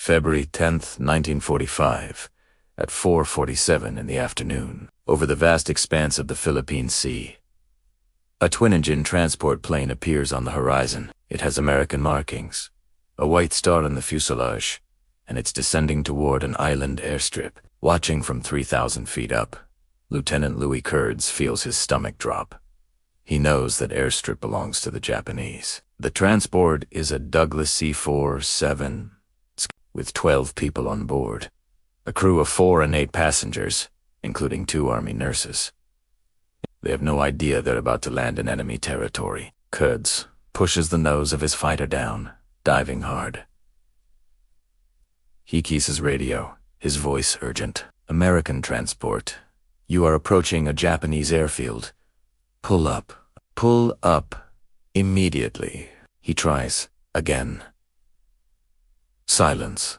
February 10th, 1945, at 4:47 in the afternoon, over the vast expanse of the Philippine Sea. A twin-engine transport plane appears on the horizon. It has American markings, a white star in the fuselage, and it's descending toward an island airstrip. Watching from 3,000 feet up, Lieutenant Louis Curdes feels his stomach drop. He knows that airstrip belongs to the Japanese. The transport is a Douglas C-47 with 12 people on board, a crew of 4 and 8 passengers, including 2 Army nurses. They have no idea they're about to land in enemy territory. Curdes pushes the nose of his fighter down, diving hard. He keys his radio, his voice urgent. American transport, you are approaching a Japanese airfield. Pull up. Pull up. Immediately. He tries. Again. Silence.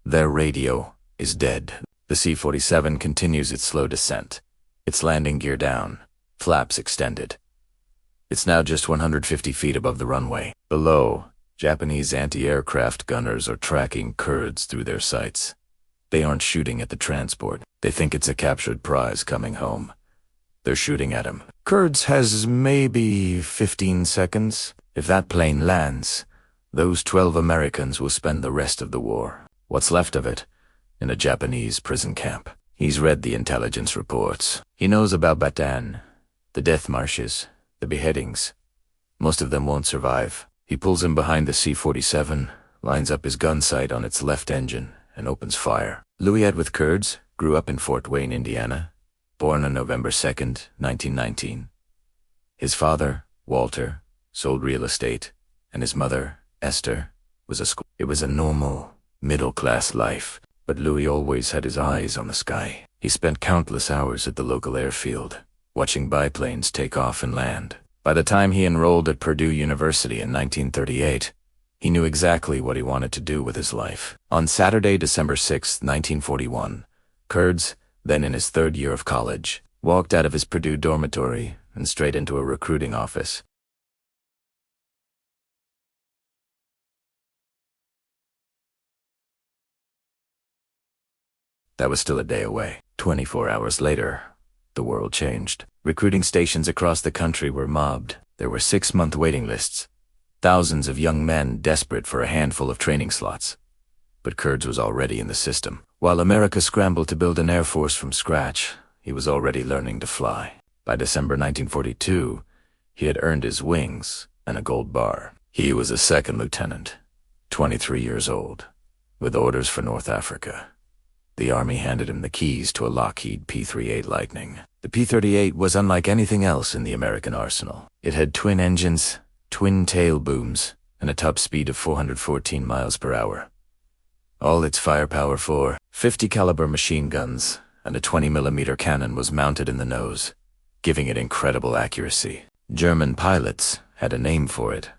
Their radio is dead. The C-47 continues its slow descent, its landing gear down, flaps extended. It's now just 150 feet above the runway. Below, Japanese anti-aircraft gunners are tracking Curdes through their sights. They aren't shooting at the transport. They think it's a captured prize coming home. They're shooting at him. Curdes has maybe 15 seconds. If that plane lands, those 12 Americans will spend the rest of the war, what's left of it, in a Japanese prison camp. He's read the intelligence reports. He knows about Bataan, the death marches, the beheadings. Most of them won't survive. He pulls in behind the C-47, lines up his gun sight on its left engine, and opens fire. Louis Edward Curdes grew up in Fort Wayne, Indiana, born on November 2nd, 1919. His father, Walter, sold real estate, and his mother, Esther, was a school. It was a normal, middle-class life, but Louis always had his eyes on the sky. He spent countless hours at the local airfield, watching biplanes take off and land. By the time he enrolled at Purdue University in 1938, he knew exactly what he wanted to do with his life. On Saturday, December 6, 1941, Curdes, then in his 3rd year of college, walked out of his Purdue dormitory and straight into a recruiting office. That was still a day away. 24 hours later, the world changed. Recruiting stations across the country were mobbed. There were 6-month waiting lists. Thousands of young men desperate for a handful of training slots. But Curdes was already in the system. While America scrambled to build an air force from scratch, he was already learning to fly. By December 1942, he had earned his wings and a gold bar. He was a 2nd lieutenant, 23 years old, with orders for North Africa. The Army handed him the keys to a Lockheed P-38 Lightning. The P-38 was unlike anything else in the American arsenal. It had twin engines, twin tail booms, and a top speed of 414 miles per hour. All its firepower, 4 50 caliber machine guns, and a 20mm cannon was mounted in the nose, giving it incredible accuracy. German pilots had a name for it: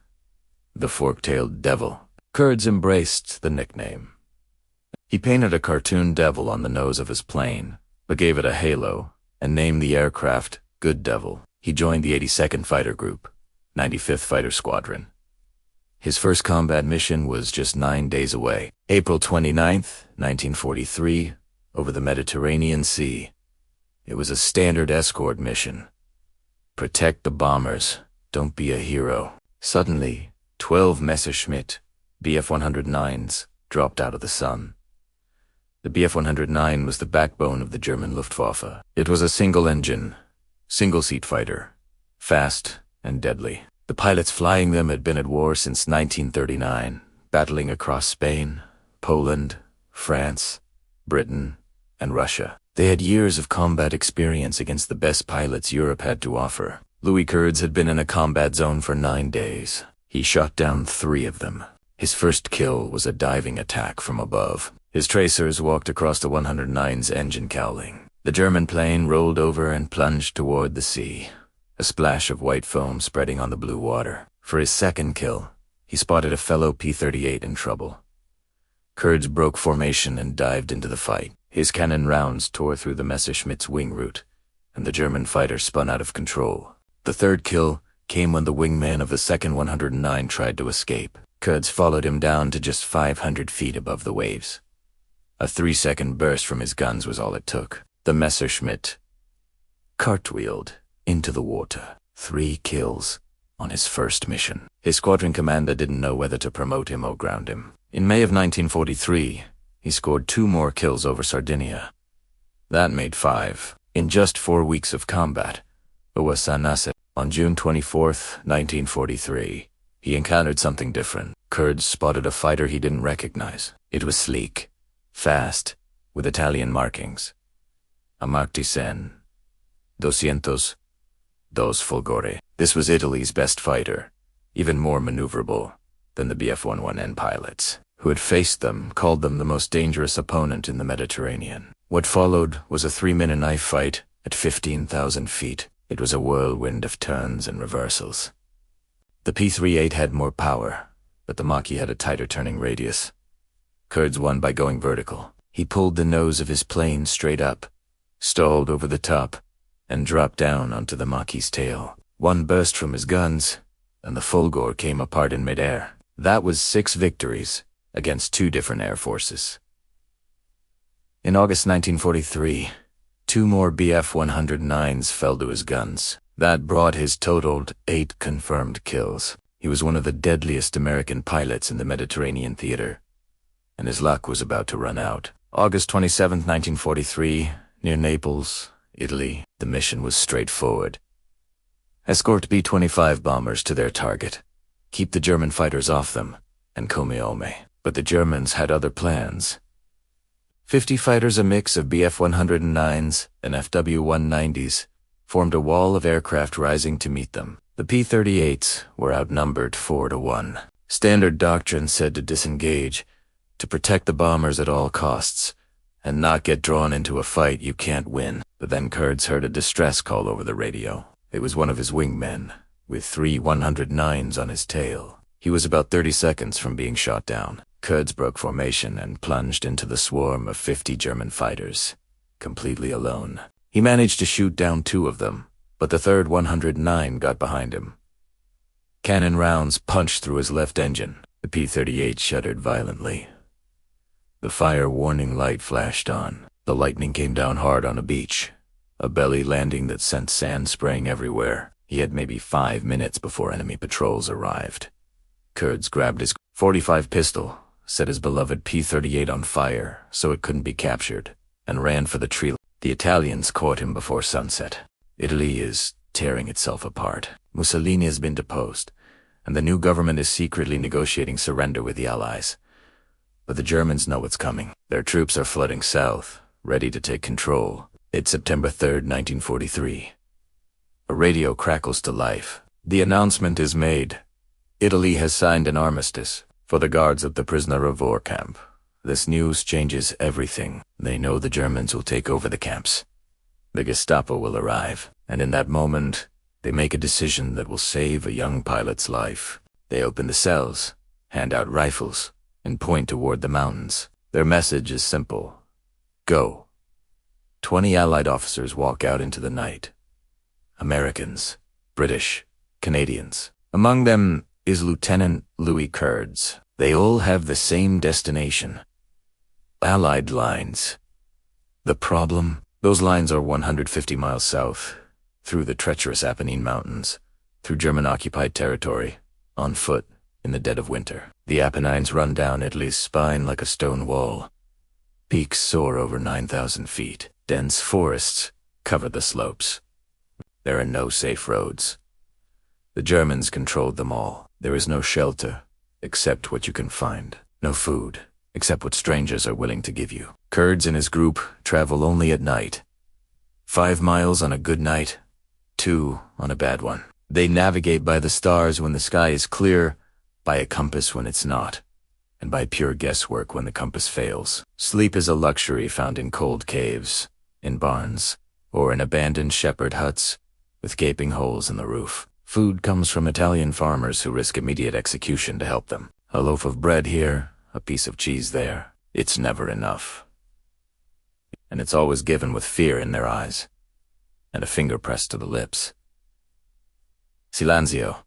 the fork-tailed devil. Curdes embraced the nickname. He painted a cartoon devil on the nose of his plane, but gave it a halo and named the aircraft Good Devil. He joined the 82nd Fighter Group, 95th Fighter Squadron. His first combat mission was just 9 days away, April 29th, 1943, over the Mediterranean Sea. It was a standard escort mission. Protect the bombers, don't be a hero. Suddenly, 12 Messerschmitt Bf-109s dropped out of the sun. The Bf-109 was the backbone of the German Luftwaffe. It was a single-engine, single-seat fighter, fast and deadly. The pilots flying them had been at war since 1939, battling across Spain, Poland, France, Britain, and Russia. They had years of combat experience against the best pilots Europe had to offer. Louis Curdes had been in a combat zone for 9 days. He shot down 3 of them. His first kill was a diving attack from above. His tracers walked across the 109's engine cowling. The German plane rolled over and plunged toward the sea, a splash of white foam spreading on the blue water. For his second kill, he spotted a fellow P-38 in trouble. Curdes broke formation and dived into the fight. His cannon rounds tore through the Messerschmitt's wing root, and the German fighter spun out of control. The third kill came when the wingman of the second 109 tried to escape. Curdes followed him down to just 500 feet above the waves. A 3-second burst from his guns was all it took. The Messerschmitt cartwheeled into the water. 3 kills on his first mission. His squadron commander didn't know whether to promote him or ground him. In May of 1943, he scored 2 more kills over Sardinia. That made 5 in just 4 weeks of combat. On June 24, 1943, he encountered something different. Curdes spotted a fighter he didn't recognize. It was sleek, fast, with Italian markings. Amartisen 202 Fulgore. This was Italy's best fighter, even more maneuverable than the Bf-11N pilots, who had faced them, called them the most dangerous opponent in the Mediterranean. What followed was a 3-minute knife fight at 15,000 feet. It was a whirlwind of turns and reversals. The P-38 had more power, but the Mach-E had a tighter turning radius. Curdes won by going vertical. He pulled the nose of his plane straight up, stalled over the top, and dropped down onto the Mach-E's tail. One burst from his guns, and the Fulgore came apart in midair. That was 6 victories against 2 different air forces. In August 1943, 2 more Bf-109s fell to his guns. That brought his total to 8 confirmed kills. He was one of the deadliest American pilots in the Mediterranean theater, and his luck was about to run out. August 27, 1943, near Naples, Italy. The mission was straightforward. Escort B-25 bombers to their target, keep the German fighters off them, and come home. But the Germans had other plans. 50 fighters, a mix of Bf-109s and FW-190s, formed a wall of aircraft rising to meet them. The P-38s were outnumbered 4-1. Standard doctrine said to disengage, to protect the bombers at all costs, and not get drawn into a fight you can't win. But then Curdes heard a distress call over the radio. It was one of his wingmen, with 3 109s on his tail. He was about 30 seconds from being shot down. Curdes broke formation and plunged into the swarm of 50 German fighters, completely alone. He managed to shoot down 2 of them, but the third 109 got behind him. Cannon rounds punched through his left engine. The P-38 shuddered violently. The fire warning light flashed on. The lightning came down hard on a beach, a belly landing that sent sand spraying everywhere. He had maybe 5 minutes before enemy patrols arrived. Curdes grabbed his .45 pistol, set his beloved P-38 on fire so it couldn't be captured, and ran for the tree. The Italians caught him before sunset. Italy is tearing itself apart. Mussolini has been deposed, and the new government is secretly negotiating surrender with the Allies. But the Germans know what's coming. Their troops are flooding south, ready to take control. It's September 3rd, 1943. A radio crackles to life. The announcement is made. Italy has signed an armistice for the guards of the prisoner of war camp. This news changes everything. They know the Germans will take over the camps. The Gestapo will arrive, and in that moment, they make a decision that will save a young pilot's life. They open the cells, hand out rifles, and point toward the mountains. Their message is simple. Go. 20 Allied officers walk out into the night. Americans, British, Canadians. Among them is Lieutenant Louis Curdes. They all have the same destination. Allied lines. The problem? Those lines are 150 miles south, through the treacherous Apennine Mountains, through German-occupied territory, on foot, in the dead of winter. The Apennines run down Italy's spine like a stone wall. Peaks soar over 9,000 feet. Dense forests cover the slopes. There are no safe roads. The Germans controlled them all. There is no shelter, except what you can find. No food, except what strangers are willing to give you. Curdes and his group travel only at night. 5 miles on a good night, 2 on a bad one. They navigate by the stars when the sky is clear, by a compass when it's not, and by pure guesswork when the compass fails. Sleep is a luxury found in cold caves, in barns, or in abandoned shepherd huts with gaping holes in the roof. Food comes from Italian farmers who risk immediate execution to help them. A loaf of bread here, a piece of cheese there. It's never enough. And it's always given with fear in their eyes, and a finger pressed to the lips. Silenzio.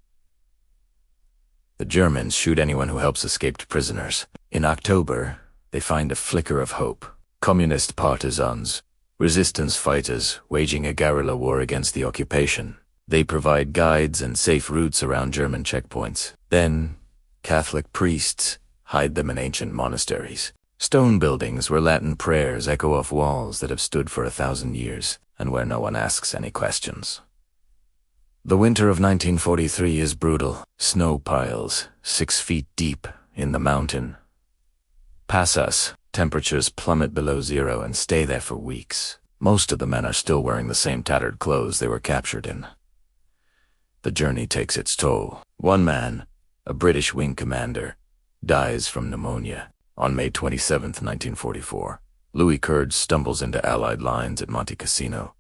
The Germans shoot anyone who helps escaped prisoners. In October, they find a flicker of hope. Communist partisans, resistance fighters waging a guerrilla war against the occupation. They provide guides and safe routes around German checkpoints. Then, Catholic priests hide them in ancient monasteries. Stone buildings where Latin prayers echo off walls that have stood for 1,000 years, and where no one asks any questions. The winter of 1943 is brutal. Snow piles, 6 feet deep, in the mountain. Pass us, temperatures plummet below zero and stay there for weeks. Most of the men are still wearing the same tattered clothes they were captured in. The journey takes its toll. One man, a British wing commander, dies from pneumonia. On May 27, 1944, Louis Curdes stumbles into Allied lines at Monte Cassino.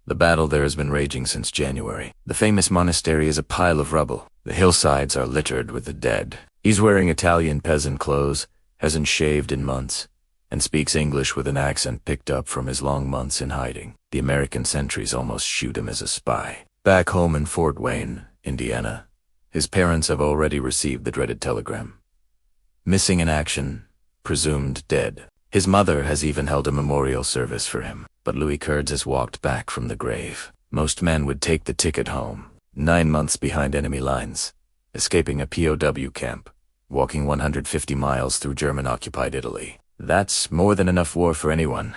The battle there has been raging since January. The famous monastery is a pile of rubble. The hillsides are littered with the dead. He's wearing Italian peasant clothes, hasn't shaved in months, and speaks English with an accent picked up from his long months in hiding. The American sentries almost shoot him as a spy. Back home in Fort Wayne, Indiana, his parents have already received the dreaded telegram. Missing in action, presumed dead. His mother has even held a memorial service for him, but Louis Curdes has walked back from the grave. Most men would take the ticket home, 9 months behind enemy lines, escaping a POW camp, walking 150 miles through German-occupied Italy. That's more than enough war for anyone,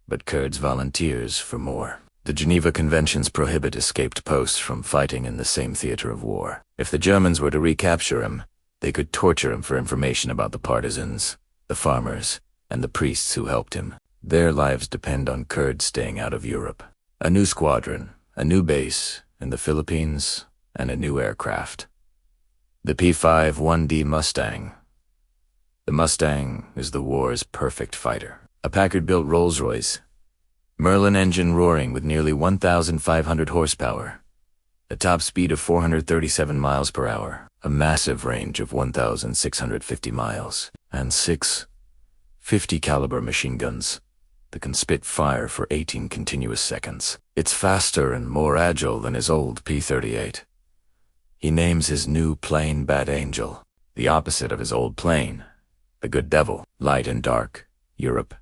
but Curdes volunteers for more. The Geneva Conventions prohibit escaped posts from fighting in the same theater of war. If the Germans were to recapture him, they could torture him for information about the partisans, the farmers, and the priests who helped him. Their lives depend on Curdes staying out of Europe. A new squadron, a new base in the Philippines, and a new aircraft. The P-51D Mustang. The Mustang is the war's perfect fighter. A Packard-built Rolls-Royce, Merlin engine roaring with nearly 1,500 horsepower, a top speed of 437 miles per hour, a massive range of 1,650 miles, and 6 50 caliber machine guns that can spit fire for 18 continuous seconds. It's faster and more agile than his old P-38. He names his new plane Bat Angel, the opposite of his old plane, the Good Devil. Light and dark, Europe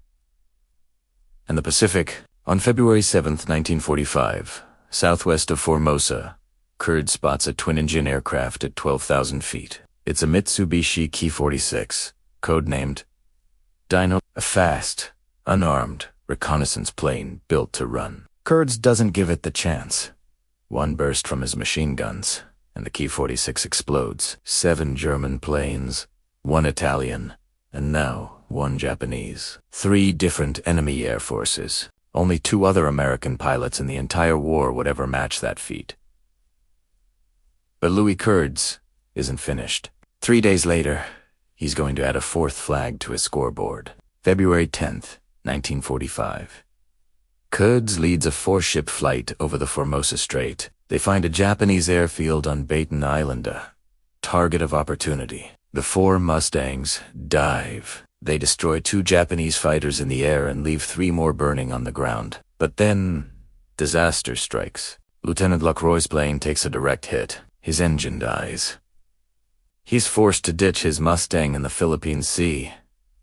and the Pacific. On February 7, 1945, southwest of Formosa, Curdes spots a twin-engine aircraft at 12,000 feet. It's a Mitsubishi Ki-46, codenamed Dino, a fast, unarmed reconnaissance plane built to run. Curdes doesn't give it the chance. One burst from his machine guns, and the Ki-46 explodes. 7 German planes, 1 Italian, and now 1 Japanese. 3 different enemy air forces. Only 2 other American pilots in the entire war would ever match that feat. But Louis Curdes isn't finished. 3 days later, he's going to add a 4th flag to his scoreboard. February 10th, 1945. Curdes leads a 4-ship flight over the Formosa Strait. They find a Japanese airfield on Baton Island, a target of opportunity. The 4 Mustangs dive. They destroy 2 Japanese fighters in the air and leave 3 more burning on the ground. But then, disaster strikes. Lieutenant Lacroix's plane takes a direct hit. His engine dies. He's forced to ditch his Mustang in the Philippine Sea,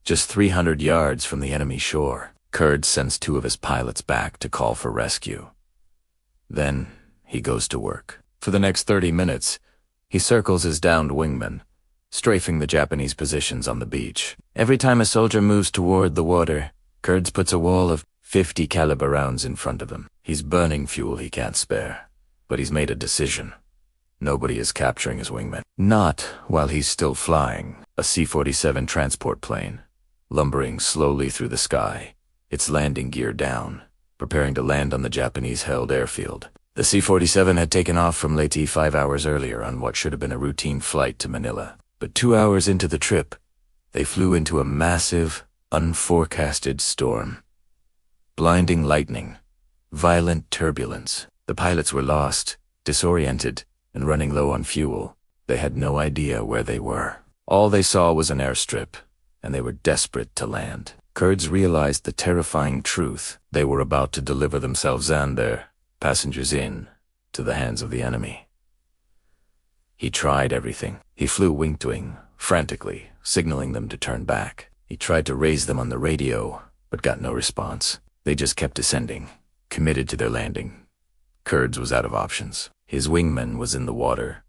just 300 yards from the enemy shore. Curdes sends 2 of his pilots back to call for rescue. Then, he goes to work. For the next 30 minutes, he circles his downed wingman, strafing the Japanese positions on the beach. Every time a soldier moves toward the water, Curdes puts a wall of 50 caliber rounds in front of him. He's burning fuel he can't spare, but he's made a decision. Nobody is capturing his wingman. Not while he's still flying, a C-47 transport plane, lumbering slowly through the sky, its landing gear down, preparing to land on the Japanese-held airfield. The C-47 had taken off from Leyte 5 hours earlier on what should have been a routine flight to Manila. But 2 hours into the trip, they flew into a massive, unforecasted storm. Blinding lightning, violent turbulence. The pilots were lost, disoriented, and running low on fuel. They had no idea where they were. All they saw was an airstrip, and they were desperate to land. Curdes realized the terrifying truth. They were about to deliver themselves and their passengers in to the hands of the enemy. He tried everything. He flew wing to wing, frantically, signaling them to turn back. He tried to raise them on the radio, but got no response. They just kept descending, committed to their landing. Curdes was out of options. His wingman was in the water.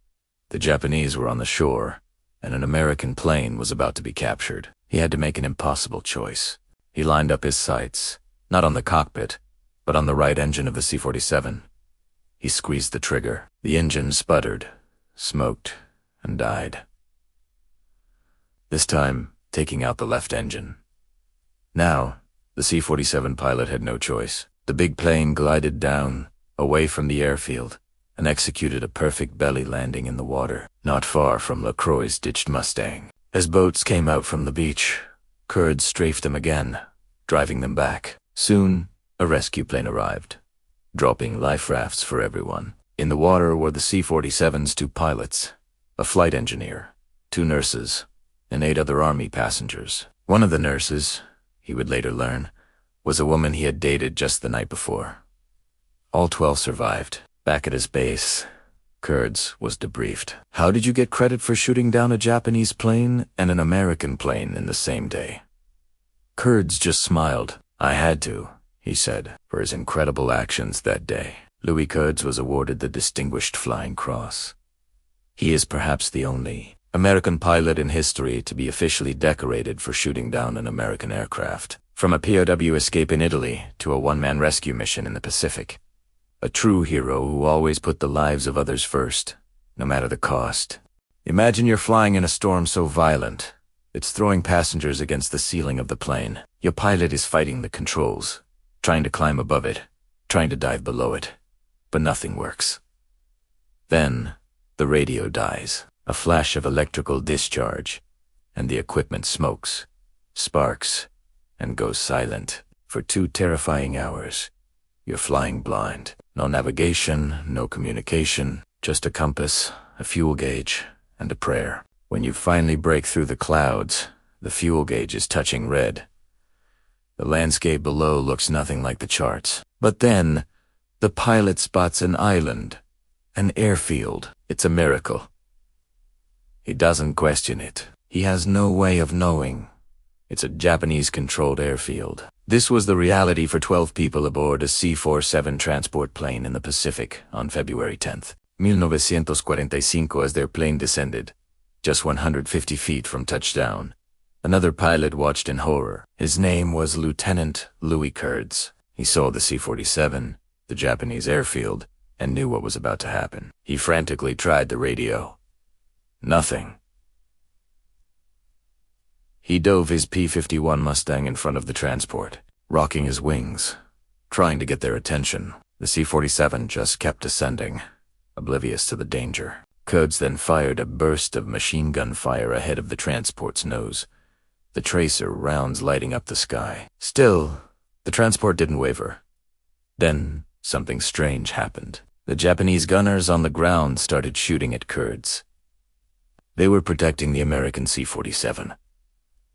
The Japanese were on the shore, and an American plane was about to be captured. He had to make an impossible choice. He lined up his sights, not on the cockpit, but on the right engine of the C-47. He squeezed the trigger. The engine sputtered, smoked, and died. This time, taking out the left engine. Now, the C-47 pilot had no choice. The big plane glided down, away from the airfield, and executed a perfect belly landing in the water, not far from LaCroix's ditched Mustang. As boats came out from the beach, Curdes strafed them again, driving them back. Soon, a rescue plane arrived, dropping life rafts for everyone. In the water were the C-47's 2 pilots, a flight engineer, 2 nurses, and 8 other Army passengers. One of the nurses, he would later learn, was a woman he had dated just the night before. All 12 survived. Back at his base, Curdes was debriefed. How did you get credit for shooting down a Japanese plane and an American plane in the same day? Curdes just smiled. I had to, he said, for his incredible actions that day. Louis Curdes was awarded the Distinguished Flying Cross. He is perhaps the only American pilot in history to be officially decorated for shooting down an American aircraft. From a POW escape in Italy to a one-man rescue mission in the Pacific. A true hero who always put the lives of others first, no matter the cost. Imagine you're flying in a storm so violent, it's throwing passengers against the ceiling of the plane. Your pilot is fighting the controls, trying to climb above it, trying to dive below it, but nothing works. Then, the radio dies, a flash of electrical discharge, and the equipment smokes, sparks, and goes silent. For 2 terrifying hours, you're flying blind. No navigation, no communication, just a compass, a fuel gauge, and a prayer. When you finally break through the clouds, the fuel gauge is touching red. The landscape below looks nothing like the charts. But then, the pilot spots an island, an airfield. It's a miracle. He doesn't question it. He has no way of knowing. It's a Japanese-controlled airfield. This was the reality for 12 people aboard a C-47 transport plane in the Pacific on February 10th, 1945 as their plane descended, just 150 feet from touchdown. Another pilot watched in horror. His name was Lieutenant Louis Curdes. He saw the C-47, the Japanese airfield, and knew what was about to happen. He frantically tried the radio. Nothing. He dove his P-51 Mustang in front of the transport, rocking his wings, trying to get their attention. The C-47 just kept descending, oblivious to the danger. Curdes then fired a burst of machine gun fire ahead of the transport's nose, the tracer rounds lighting up the sky. Still, the transport didn't waver. Then, something strange happened. The Japanese gunners on the ground started shooting at Curdes. They were protecting the American C-47.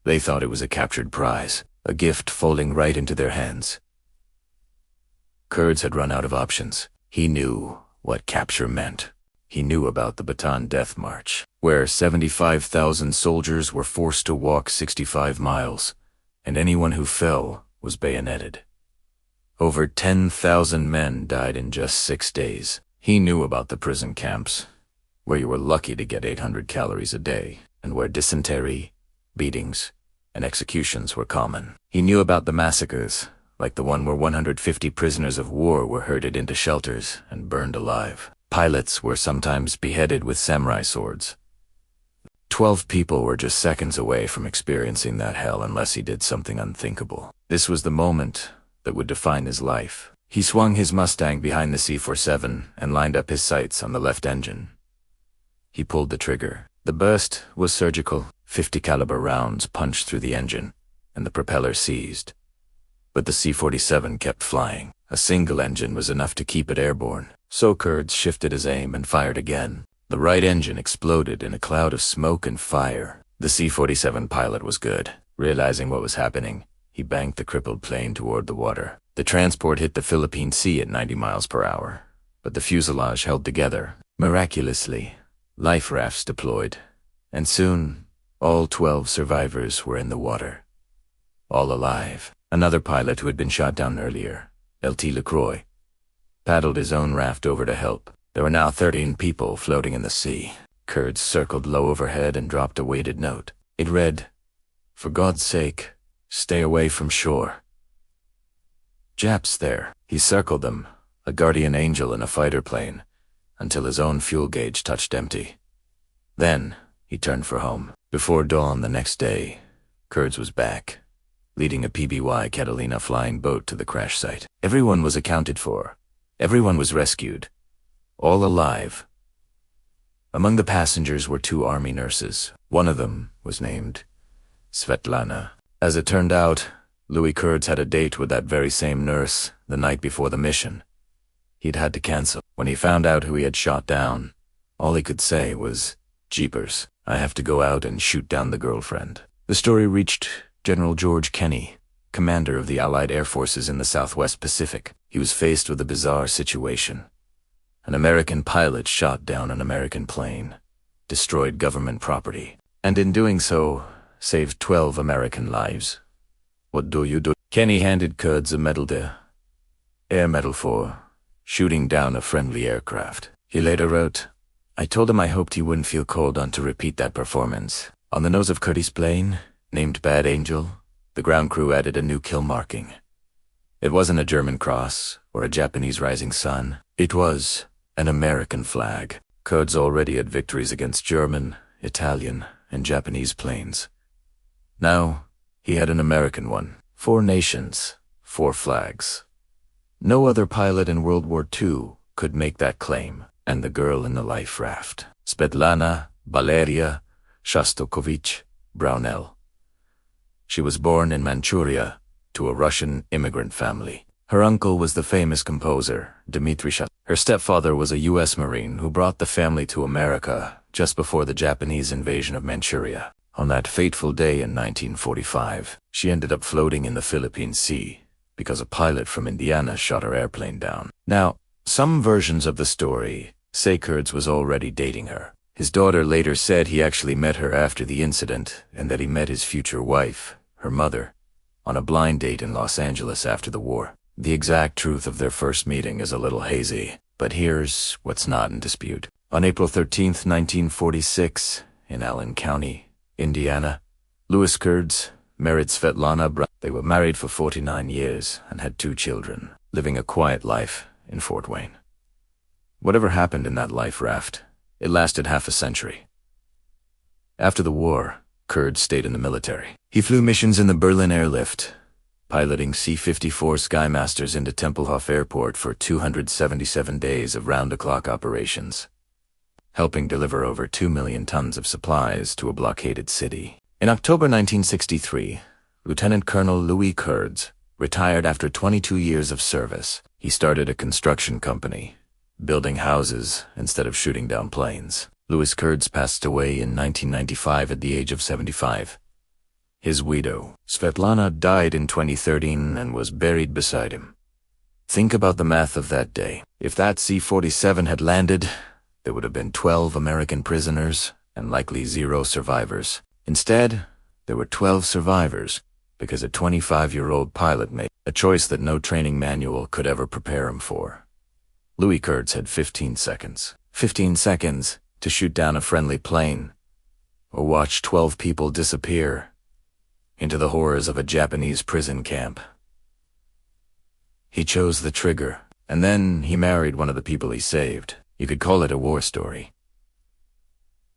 They thought it was a captured prize, a gift falling right into their hands. Curdes had run out of options. He knew what capture meant. He knew about the Bataan Death March, where 75,000 soldiers were forced to walk 65 miles, and anyone who fell was bayoneted. Over 10,000 men died in just 6 days. He knew about the prison camps, where you were lucky to get 800 calories a day, and where dysentery, beatings, and executions were common. He knew about the massacres, like the one where 150 prisoners of war were herded into shelters and burned alive. Pilots were sometimes beheaded with samurai swords. 12 people were just seconds away from experiencing that hell unless he did something unthinkable. This was the moment that would define his life. He swung his Mustang behind the C-47 and lined up his sights on the left engine. He pulled the trigger. The burst was surgical. 50 caliber rounds punched through the engine, and the propeller seized. But the C-47 kept flying. A single engine was enough to keep it airborne. So Curdes shifted his aim and fired again. The right engine exploded in a cloud of smoke and fire. The C-47 pilot was good. Realizing what was happening, he banked the crippled plane toward the water. The transport hit the Philippine Sea at 90 miles per hour, but the fuselage held together. Miraculously, Life rafts deployed, and soon all 12 survivors were in the water. All alive. Another pilot who had been shot down earlier, Lt. LaCroix, paddled his own raft over to help. There were now 13 people floating in the sea. Curdes circled low overhead and dropped a weighted note. It read, "For God's sake, stay away from shore." Japs there. He circled them, a guardian angel in a fighter plane, until his own fuel gauge touched empty. Then he turned for home. Before dawn the next day, Curdes was back, leading a PBY Catalina flying boat to the crash site. Everyone was accounted for. Everyone was rescued. All alive. Among the passengers were 2 army nurses. One of them was named Svetlana. As it turned out, Louis Curdes had a date with that very same nurse the night before the mission. He'd had to cancel. When he found out who he had shot down, all he could say was, "Jeepers, I have to go out and shoot down the girlfriend." The story reached General George Kenney, commander of the Allied Air Forces in the Southwest Pacific. He was faced with a bizarre situation. An American pilot shot down an American plane, destroyed government property, and in doing so, saved 12 American lives. What do you do? Kenney handed Curdes a Air Medal for shooting down a friendly aircraft. He later wrote, "I told him I hoped he wouldn't feel called on to repeat that performance." On the nose of Curdes' plane, named Bad Angel, the ground crew added a new kill marking. It wasn't a German cross or a Japanese rising sun. It was an American flag. Curdes already had victories against German, Italian, and Japanese planes. Now, he had an American one. 4 nations, 4 flags. No other pilot in World War II could make that claim. And the girl in the life raft, Svetlana Valeria Shostakovich Brownell. She was born in Manchuria to a Russian immigrant family. Her uncle was the famous composer, Dmitri Shostakovich. Her stepfather was a U.S. Marine who brought the family to America just before the Japanese invasion of Manchuria. On that fateful day in 1945, she ended up floating in the Philippine Sea because a pilot from Indiana shot her airplane down. Now, some versions of the story say Curdes was already dating her. His daughter later said he actually met her after the incident and that he met his future wife, her mother, on a blind date in Los Angeles after the war. The exact truth of their first meeting is a little hazy, but here's what's not in dispute. On April 13th, 1946, in Allen County, Indiana, Louis Curdes married Svetlana Brownell. They were married for 49 years and had 2 children, living a quiet life in Fort Wayne. Whatever happened in that life raft, it lasted half a century. After the war, Curdes stayed in the military. He flew missions in the Berlin airlift, piloting C-54 Skymasters into Tempelhof Airport for 277 days of round-the-clock operations, helping deliver over 2 million tons of supplies to a blockaded city. In October 1963, Lieutenant Colonel Louis Curdes retired after 22 years of service. He started a construction company, building houses instead of shooting down planes. Louis Curdes passed away in 1995 at the age of 75. His widow, Svetlana, died in 2013 and was buried beside him. Think about the math of that day. If that C-47 had landed, there would have been 12 American prisoners and likely 0 survivors. Instead, there were 12 survivors because a 25-year-old pilot made a choice that no training manual could ever prepare him for. Louis Curdes had 15 seconds. 15 seconds to shoot down a friendly plane or watch 12 people disappear into the horrors of a Japanese prison camp. He chose the trigger, and then he married one of the people he saved. You could call it a war story,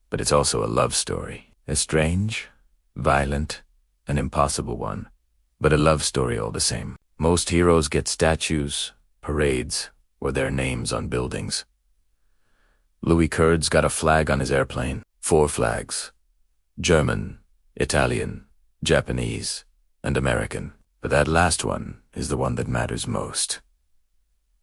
but it's also a love story. A strange, violent, and impossible one, but a love story all the same. Most heroes get statues, parades, or their names on buildings. Louis Curdes got a flag on his airplane. 4 flags. German, Italian, Japanese, and American. But that last one is the one that matters most.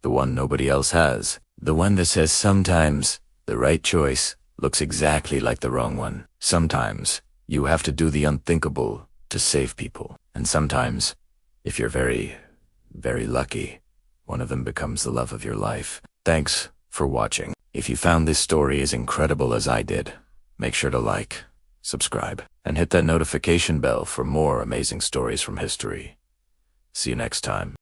The one nobody else has. The one that says sometimes the right choice looks exactly like the wrong one. Sometimes you have to do the unthinkable to save people. And sometimes, if you're very, very lucky, one of them becomes the love of your life. Thanks for watching. If you found this story as incredible as I did, make sure to like, subscribe, and hit that notification bell for more amazing stories from history. See you next time.